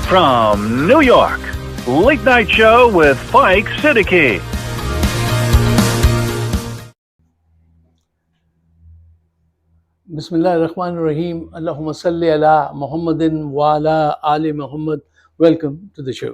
from New York, Late Night Show with Spike Siddiqui. Bismillahirrahmanirrahim. Allahumma salli ala Muhammadin wa ala ali Muhammad. Welcome to the show.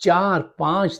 4, 5,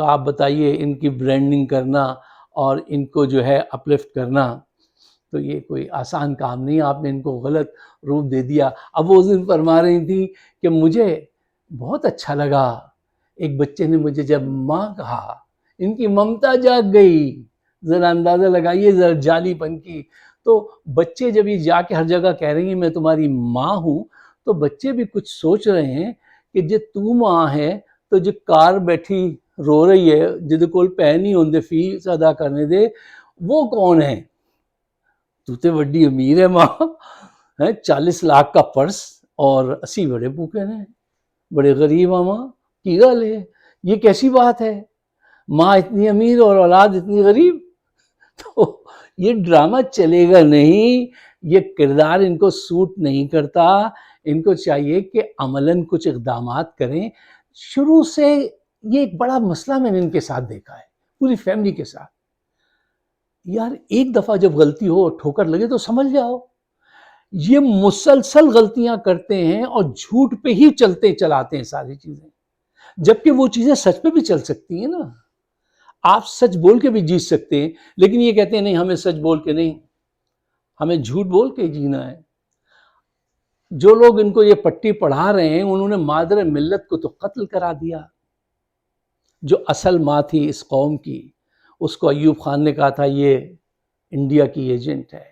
تو آپ بتائیے ان کی branding کرنا اور ان کو جو ہے اپلفٹ کرنا، تو یہ کوئی آسان کام نہیں، آپ نے ان کو غلط روپ دے دیا۔ اب وہ اس دن فرما رہی تھی کہ مجھے بہت اچھا لگا، ایک بچے نے مجھے جب ماں کہا، ان کی ممتا جاگ گئی، ذرا اندازہ لگائیے ذرا جالی پن کی۔ تو بچے جب یہ جا کے ہر جگہ کہہ رہی ہیں میں تمہاری ماں ہوں، تو بچے بھی کچھ سوچ رہے ہیں کہ جے تو ماں ہے تو جو کار بیٹھی رو رہی ہے جہد کول پے نہیں ہوندے فیس ادا کرنے دے، وہ کون ہے؟ تو تے وڈی امیر ہے ماں، 40 لاکھ کا پرس اور 80 بڑے بھوکے نے، بڑے غریب ہیں ماں، کی گل ہے؟ یہ کیسی بات ہے؟ ماں اتنی امیر اور اولاد اتنی غریب؟ تو یہ ڈرامہ چلے گا نہیں، یہ کردار ان کو سوٹ نہیں کرتا۔ ان کو چاہیے کہ عملاً کچھ اقدامات کریں۔ شروع سے یہ ایک بڑا مسئلہ میں نے ان کے ساتھ دیکھا ہے، پوری فیملی کے ساتھ۔ یار ایک دفعہ جب غلطی ہو اور ٹھوکر لگے تو سمجھ جاؤ، یہ مسلسل غلطیاں کرتے ہیں اور جھوٹ پہ ہی چلاتے ہیں ساری چیزیں، جبکہ وہ چیزیں سچ پہ بھی چل سکتی ہیں نا۔ آپ سچ بول کے بھی جیت سکتے ہیں، لیکن یہ کہتے ہیں نہیں ہمیں سچ بول کے نہیں، ہمیں جھوٹ بول کے جینا ہے۔ جو لوگ ان کو یہ پٹی پڑھا رہے ہیں انہوں نے مادر ملت کو تو قتل کرا دیا۔ جو اصل ماں تھی اس قوم کی، اس کو ایوب خان نے کہا تھا یہ انڈیا کی ایجنٹ ہے،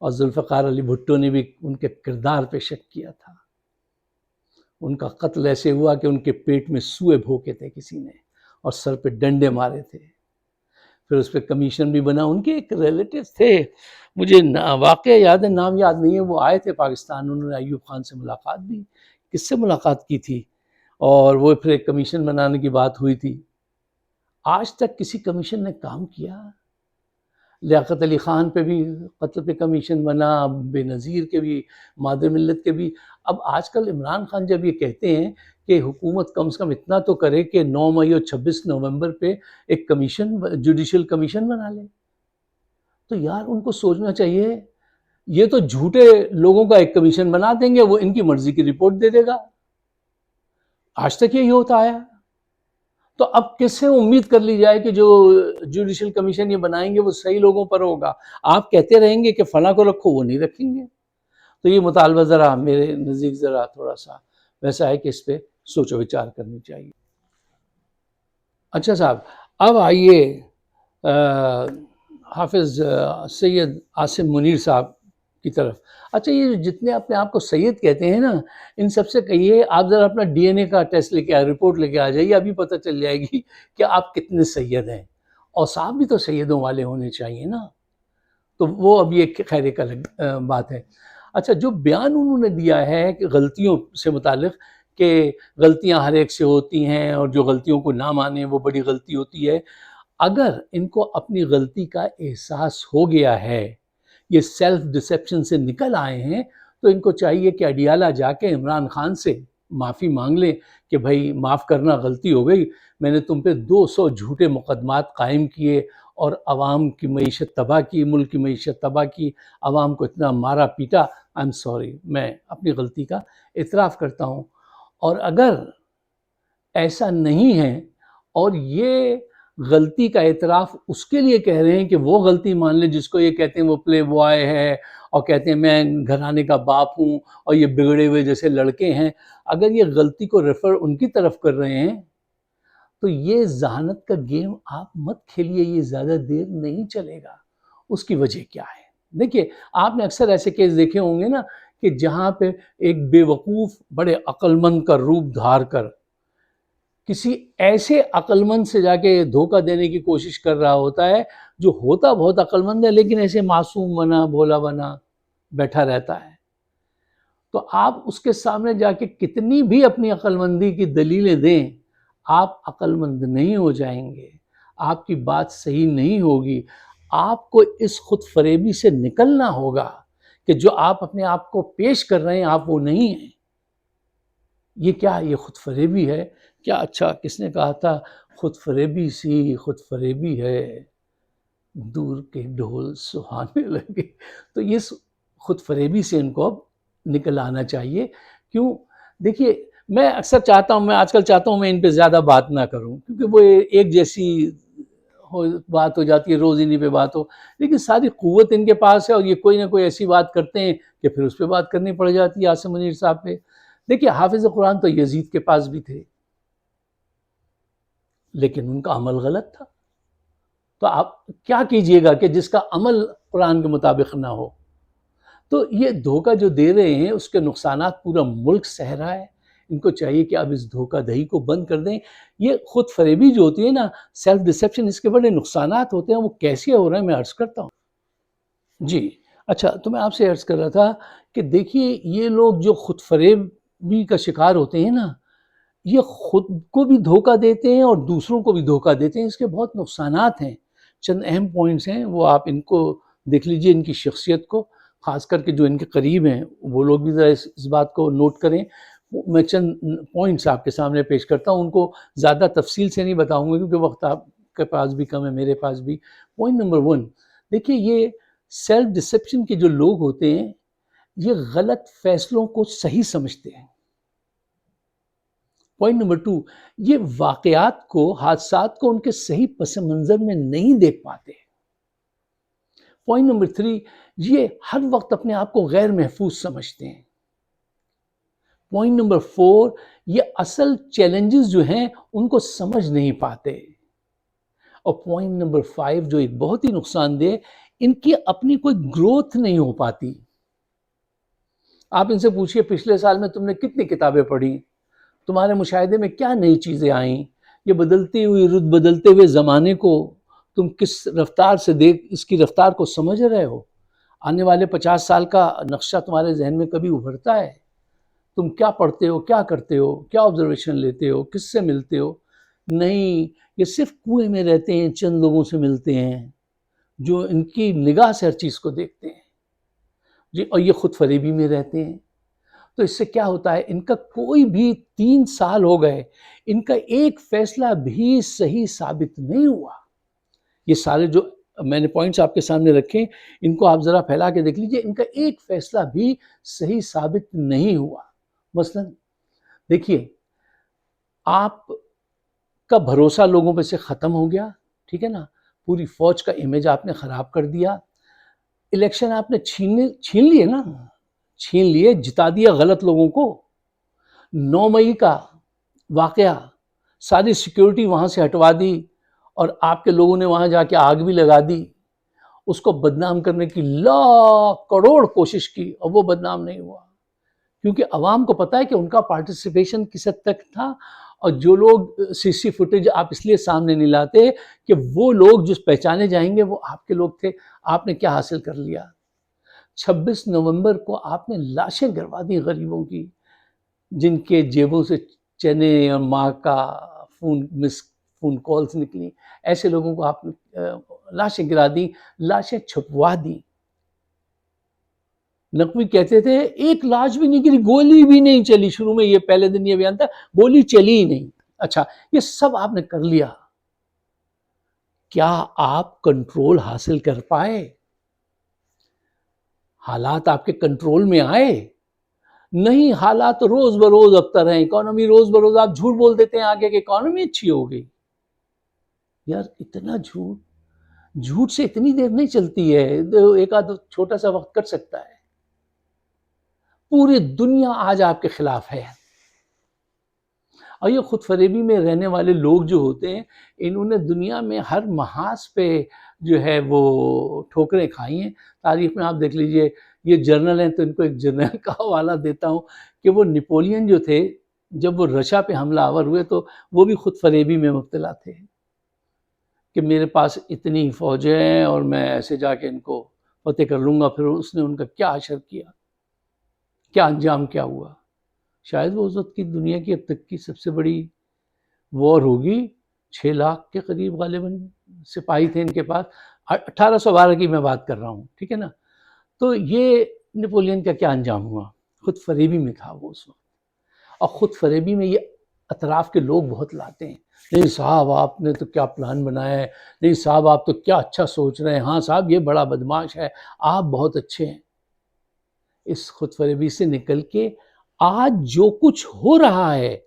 اور ذوالفقار علی بھٹو نے بھی ان کے کردار پہ شک کیا تھا۔ ان کا قتل ایسے ہوا کہ ان کے پیٹ میں سوئے بھوکے تھے کسی نے اور سر پہ ڈنڈے مارے تھے۔ پھر اس پہ کمیشن بھی بنا۔ ان کے ایک ریلیٹیو تھے، مجھے واقعہ یاد ہے، نام یاد نہیں ہے، وہ آئے تھے پاکستان، انہوں نے ایوب خان سے ملاقات بھی، کس سے ملاقات کی تھی، اور وہ پھر ایک کمیشن بنانے کی بات ہوئی تھی۔ آج تک کسی کمیشن نے کام کیا؟ لیاقت علی خان پہ بھی قتل پہ کمیشن بنا، بے نظیر کے بھی، مادر ملت کے بھی۔ اب آج کل عمران خان جب یہ کہتے ہیں کہ حکومت کم سے کم اتنا تو کرے کہ 9 مئی اور 26 نومبر پہ ایک کمیشن، جوڈیشل کمیشن بنا لے، تو یار ان کو سوچنا چاہیے یہ تو جھوٹے لوگوں کا ایک کمیشن بنا دیں گے، وہ ان کی مرضی کی رپورٹ دے دے گا۔ آج تک یہی ہوتا آیا، تو اب کس سے امید کر لی جائے کہ جو جوڈیشل کمیشن یہ بنائیں گے وہ صحیح لوگوں پر ہوگا؟ آپ کہتے رہیں گے کہ فلاں کو رکھو، وہ نہیں رکھیں گے۔ تو یہ مطالبہ ذرا میرے نزدیک ذرا تھوڑا سا ویسا ہے کہ اس پہ سوچ و وچار کرنی چاہیے۔ اچھا صاحب، اب آئیے حافظ سید عاصم منیر صاحب کی طرف۔ اچھا یہ جتنے اپنے آپ کو سید کہتے ہیں نا، ان سب سے کہیے آپ ذرا اپنا ڈی این اے کا ٹیسٹ لے کے آئے، رپورٹ لے کے آ جائیے، ابھی پتہ چل جائے گی کہ آپ کتنے سید ہیں، اور صاحب بھی تو سیدوں والے ہونے چاہیے نا۔ تو وہ اب یہ خیر ایک الگ بات ہے۔ اچھا جو بیان انہوں نے دیا ہے کہ غلطیوں سے متعلق، کہ غلطیاں ہر ایک سے ہوتی ہیں اور جو غلطیوں کو نہ مانے وہ بڑی غلطی ہوتی ہے، اگر ان کو اپنی غلطی کا احساس ہو گیا ہے، یہ سیلف ڈسیپشن سے نکل آئے ہیں، تو ان کو چاہیے کہ اڈیالہ جا کے عمران خان سے معافی مانگ لیں کہ بھائی معاف کرنا، غلطی ہو گئی، میں نے تم پہ 200 جھوٹے مقدمات قائم کیے اور عوام کی معیشت تباہ کی، ملک کی معیشت تباہ کی، عوام کو اتنا مارا پیٹا، آئی ایم سوری، میں اپنی غلطی کا اعتراف کرتا ہوں۔ اور اگر ایسا نہیں ہے اور یہ غلطی کا اعتراف اس کے لیے کہہ رہے ہیں کہ وہ غلطی مان لے جس کو یہ کہتے ہیں وہ پلے بوائے ہے، اور کہتے ہیں میں گھرانے کا باپ ہوں اور یہ بگڑے ہوئے جیسے لڑکے ہیں، اگر یہ غلطی کو ریفر ان کی طرف کر رہے ہیں تو یہ ذہانت کا گیم آپ مت کھیلیے، یہ زیادہ دیر نہیں چلے گا۔ اس کی وجہ کیا ہے؟ دیکھیے آپ نے اکثر ایسے کیس دیکھے ہوں گے نا کہ جہاں پہ ایک بے وقوف بڑے عقل مند کا روپ دھار کر کسی ایسے عقل مند سے جا کے دھوکہ دینے کی کوشش کر رہا ہوتا ہے جو ہوتا بہت عقل مند ہے لیکن ایسے معصوم بنا بھولا بنا بیٹھا رہتا ہے۔ تو آپ اس کے سامنے جا کے کتنی بھی اپنی عقل مندی کی دلیلیں دیں، آپ عقل مند نہیں ہو جائیں گے، آپ کی بات صحیح نہیں ہوگی۔ آپ کو اس خود فریبی سے نکلنا ہوگا کہ جو آپ اپنے آپ کو پیش کر رہے ہیں آپ وہ نہیں ہیں۔ یہ کیا، یہ خود فریبی ہے کیا؟ اچھا کس نے کہا تھا، خود فریبی سی خود فریبی ہے، دور کے ڈھول سہانے لگے۔ تو یہ خود فریبی سے ان کو اب نکل آنا چاہیے۔ کیوں؟ دیکھیے میں اکثر چاہتا ہوں، میں آج کل چاہتا ہوں میں ان پہ زیادہ بات نہ کروں، کیونکہ وہ ایک جیسی بات ہو جاتی ہے، روز انہی پہ بات ہو، لیکن ساری قوت ان کے پاس ہے اور یہ کوئی نہ کوئی ایسی بات کرتے ہیں کہ پھر اس پہ بات کرنی پڑ جاتی ہے عاصم منیر صاحب پہ۔ دیکھیے حافظ قرآن تو یزید کے پاس بھی تھے، لیکن ان کا عمل غلط تھا، تو آپ کیا کیجئے گا کہ جس کا عمل قرآن کے مطابق نہ ہو؟ تو یہ دھوکہ جو دے رہے ہیں اس کے نقصانات پورا ملک سہ رہا ہے، ان کو چاہیے کہ اب اس دھوکہ دہی کو بند کر دیں۔ یہ خود فریبی جو ہوتی ہے نا، سیلف ڈسیپشن، اس کے بڑے نقصانات ہوتے ہیں، وہ کیسے ہو رہے ہیں میں عرض کرتا ہوں۔ جی اچھا، تو میں آپ سے عرض کر رہا تھا کہ دیکھیے یہ لوگ جو خود فریبی کا شکار ہوتے ہیں نا، یہ خود کو بھی دھوکہ دیتے ہیں اور دوسروں کو بھی دھوکہ دیتے ہیں، اس کے بہت نقصانات ہیں۔ چند اہم پوائنٹس ہیں، وہ آپ ان کو دیکھ لیجئے، ان کی شخصیت کو، خاص کر کے جو ان کے قریب ہیں وہ لوگ بھی ذرا اس بات کو نوٹ کریں۔ میں چند پوائنٹس آپ کے سامنے پیش کرتا ہوں، ان کو زیادہ تفصیل سے نہیں بتاؤں گا کیونکہ وقت آپ کے پاس بھی کم ہے، میرے پاس بھی۔ پوائنٹ نمبر 1، دیکھیے یہ سیلف ڈسیپشن کے جو لوگ ہوتے ہیں یہ غلط فیصلوں کو صحیح سمجھتے ہیں۔ پوائنٹ نمبر 2، یہ واقعات کو، حادثات کو ان کے صحیح پس منظر میں نہیں دیکھ پاتے۔ پوائنٹ نمبر 3، یہ ہر وقت اپنے آپ کو غیر محفوظ سمجھتے ہیں۔ پوائنٹ نمبر 4، یہ اصل چیلنجز جو ہیں ان کو سمجھ نہیں پاتے۔ اور پوائنٹ نمبر 5 جو ایک بہت ہی نقصان دہ، ان کی اپنی کوئی گروتھ نہیں ہو پاتی۔ آپ ان سے پوچھئے پچھلے سال میں تم نے کتنی کتابیں پڑھی، تمہارے مشاہدے میں کیا نئی چیزیں آئیں، یہ بدلتی ہوئی بدلتے ہوئے زمانے کو تم کس رفتار سے اس کی رفتار کو سمجھ رہے ہو؟ آنے والے 50 سال کا نقشہ تمہارے ذہن میں کبھی ابھرتا ہے؟ تم کیا پڑھتے ہو، کیا کرتے ہو، کیا آبزرویشن لیتے ہو، کس سے ملتے ہو؟ نہیں، یہ صرف کنویں میں رہتے ہیں، چند لوگوں سے ملتے ہیں جو ان کی نگاہ سے ہر چیز کو دیکھتے ہیں جی، اور یہ خود فریبی میں رہتے ہیں۔ تو اس سے کیا ہوتا ہے، ان کا کوئی بھی 3 سال ہو گئے، ان کا ایک فیصلہ بھی صحیح ثابت نہیں ہوا۔ یہ سارے جو میں نے پوائنٹس آپ کے سامنے رکھے، ان کو آپ ذرا پھیلا کے دیکھ لیجئے، ان کا ایک فیصلہ بھی صحیح ثابت نہیں ہوا۔ مثلا دیکھیے، آپ کا بھروسہ لوگوں پہ سے ختم ہو گیا، ٹھیک ہے نا، پوری فوج کا امیج آپ نے خراب کر دیا، الیکشن آپ نے چھین لیے نا، چھین لیے، جتا دیا غلط لوگوں کو۔ 9 مئی کا واقعہ، ساری سیکیورٹی وہاں سے ہٹوا دی اور آپ کے لوگوں نے وہاں جا کے آگ بھی لگا دی، اس کو بدنام کرنے کی لاکھ کروڑ کوشش کی اور وہ بدنام نہیں ہوا، کیونکہ عوام کو پتا ہے کہ ان کا پارٹیسپیشن کس حد تک تھا۔ اور جو لوگ سی فوٹیج آپ اس لیے سامنے نہیں لاتے کہ وہ لوگ جو پہچانے جائیں گے وہ آپ کے لوگ تھے۔ آپ نے کیا حاصل کر لیا؟ 26 نومبر کو آپ نے لاشیں گروا دی غریبوں کی، جن کے جیبوں سے چنے اور ماں کا فون کالز نکلی، ایسے لوگوں کو آپ نے لاشیں گرا دی، لاشیں چھپوا دی۔ نقوی کہتے تھے ایک لاش بھی نہیں گری، گولی بھی نہیں چلی، شروع میں یہ پہلے دن یہ بیان تھا، گولی چلی ہی نہیں۔ اچھا، یہ سب آپ نے کر لیا، کیا آپ کنٹرول حاصل کر پائے؟ حالات آپ کے کنٹرول میں آئے؟ نہیں، حالات روز بروز ابتر ہیں، اکانومی روز بروز، آپ جھوٹ بول دیتے ہیں آگے کہ اکانومی اچھی ہو گئی۔ یار اتنا جھوٹ سے اتنی دیر نہیں چلتی ہے، ایک آدھ چھوٹا سا وقت کر سکتا ہے۔ پوری دنیا آج آپ کے خلاف ہے، اور یہ خود فریبی میں رہنے والے لوگ جو ہوتے ہیں، انہوں نے دنیا میں ہر محاذ پہ جو ہے وہ ٹھوکریں کھائی ہیں۔ تاریخ میں آپ دیکھ لیجئے، یہ جرنل ہیں تو ان کو ایک جرنل کا حوالہ دیتا ہوں کہ وہ نیپولین جو تھے، جب وہ رشیا پہ حملہ آور ہوئے تو وہ بھی خود فریبی میں مبتلا تھے کہ میرے پاس اتنی فوجیں ہیں اور میں ایسے جا کے ان کو فتح کر لوں گا۔ پھر اس نے ان کا کیا حشر کیا، کیا انجام کیا ہوا؟ شاید وہ اس وقت کی دنیا کی اب تک کی سب سے بڑی وار ہوگی، 6 لاکھ کے قریب غالباً سپاہی تھے ان کے پاس، 1812 کی میں بات کر رہا ہوں، ٹھیک ہے نا۔ تو یہ نیپولین کا کیا انجام ہوا؟ خود فریبی میں تھا وہ اس وقت، اور خود فریبی میں یہ اطراف کے لوگ بہت لاتے ہیں، نہیں صاحب آپ نے تو کیا پلان بنایا ہے، نہیں صاحب آپ تو کیا اچھا سوچ رہے ہیں، ہاں صاحب یہ بڑا بدماش ہے، آپ بہت اچھے ہیں۔ اس خود فریبی سے نکل کے آج جو کچھ ہو رہا ہے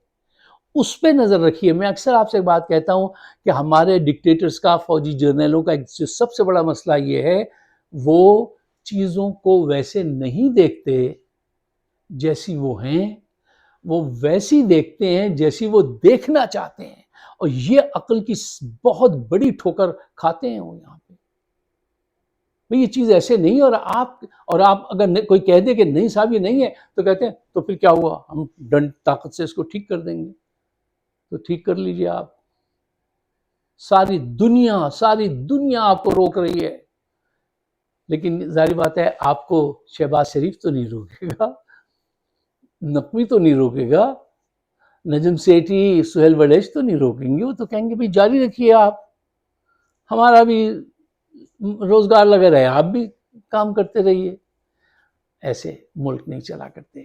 اس پہ نظر رکھیے. میں اکثر آپ سے ایک بات کہتا ہوں کہ ہمارے ڈکٹیٹرز کا، فوجی جرنیلوں کا جو سب سے بڑا مسئلہ یہ ہے، وہ چیزوں کو ویسے نہیں دیکھتے جیسی وہ ہیں، وہ ویسی دیکھتے ہیں جیسی وہ دیکھنا چاہتے ہیں، اور یہ عقل کی بہت بڑی ٹھوکر کھاتے ہیں وہ یہاں پہ. یہ چیز ایسے نہیں. اور آپ اگر کوئی کہہ دے کہ نہیں صاحب یہ نہیں ہے، تو کہتے ہیں تو پھر کیا ہوا، ہم ڈنڈ طاقت سے اس کو ٹھیک کر دیں گے. تو ٹھیک کر لیجئے آپ. ساری دنیا آپ کو روک رہی ہے، لیکن ظاہر بات ہے آپ کو شہباز شریف تو نہیں روکے گا، نقوی تو نہیں روکے گا، نجم سیٹھی، سہیل وڑیچ تو نہیں روکیں گے. وہ تو کہیں گے بھئی جاری رکھیے، آپ ہمارا بھی روزگار لگا رہے، آپ بھی کام کرتے رہیے. ایسے ملک نہیں چلا کرتے.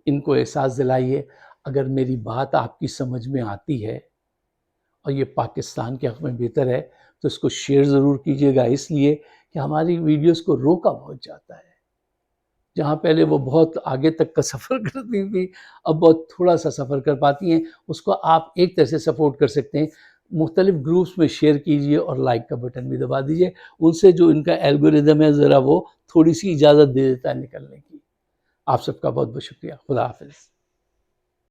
ان کو احساس دلائیے. اگر میری بات آپ کی سمجھ میں آتی ہے اور یہ پاکستان کے حق میں بہتر ہے تو اس کو شیئر ضرور کیجیے گا، اس لیے کہ ہماری ویڈیوز کو روکا بہت جاتا ہے. جہاں پہلے وہ بہت آگے تک کا سفر کرتی تھی، اب بہت تھوڑا سا سفر کر پاتی ہیں. اس کو آپ ایک طرح سے سپورٹ کر سکتے ہیں. مختلف گروپس میں شیئر کیجیے اور لائک کا بٹن بھی دبا دیجیے. ان سے جو ان کا الگوریدم ہے ذرا وہ تھوڑی سی اجازت دے دیتا ہے نکلنے کی. آپ سب کا بہت بہت شکریہ. خدا حافظ.